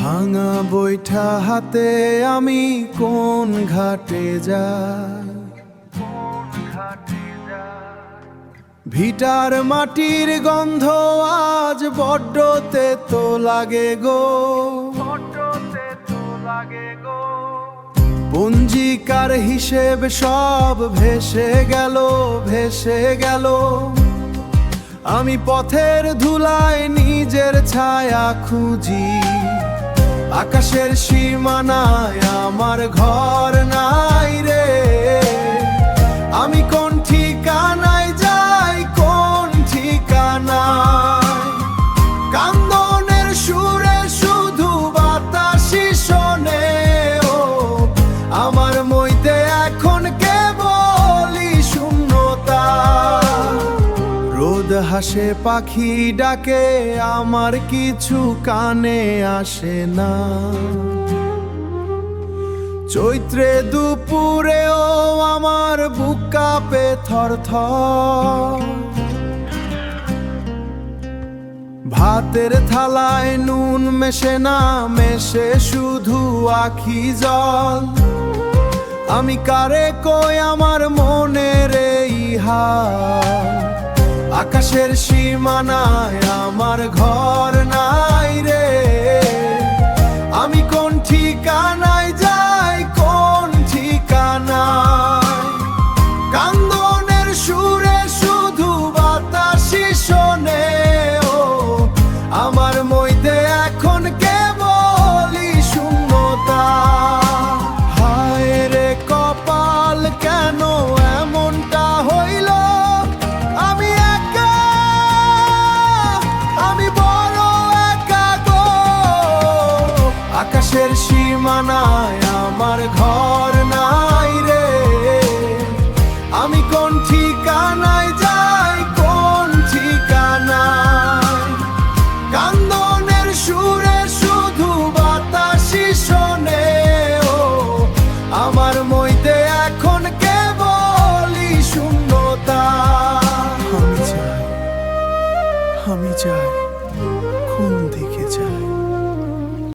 ভাঙা বৈঠা হাতে আমি কোন ঘাটে যাই, ভিটার মাটির গন্ধ আজ বড্ড তেতো লাগে গো। পঞ্জিকার হিসেব সব ভেসে গেল, ভেসে গেল। আমি পথের ধুলায় নিজের ছায়া খুঁজি, আকাশের সীমানায় আমার ঘর নাই রে। আমি কোন ঠিকানায় যাই, কোন ঠিকানায়? কান্দনের সুরে শুধু বাতাসই শোনে, ও আমার মইতে এখন কেবলই শূন্যতা। রোদ হাসে, পাখি ডাকে, আমার কিছু কানে আসে না। চৈত্রে দুপুরেও আমার বুক কাঁপে থরথর। ভাতের থালায় নুন মেশে না, মেশে শুধু আখি জল। আমি কারে কই আমার মনের এই হাল? আকাশের সীমানায় আমার ঘর নাই রে। আমি কোন ঠিকানায় যাই, কোন ঠিকানায়? কান্দনের সুরে শুধু বাতাসই শোনে, ও আমার মইতে এখন কেবলই শূন্যতা। হায় রে কপাল, কেন এমনটা হইল? আমি একা, আমি বড় একা গো। আকাশের সীমানায় আমার ঘর নাই রে। আমি কোন ঠিকানায় যাই, কোন ঠিকানায়? কান্দনের সুরে শুধু বাতাসই শোনে, ও আমার মইতে এখন কেবলই শূন্যতা। আমি চাই, আমি চাই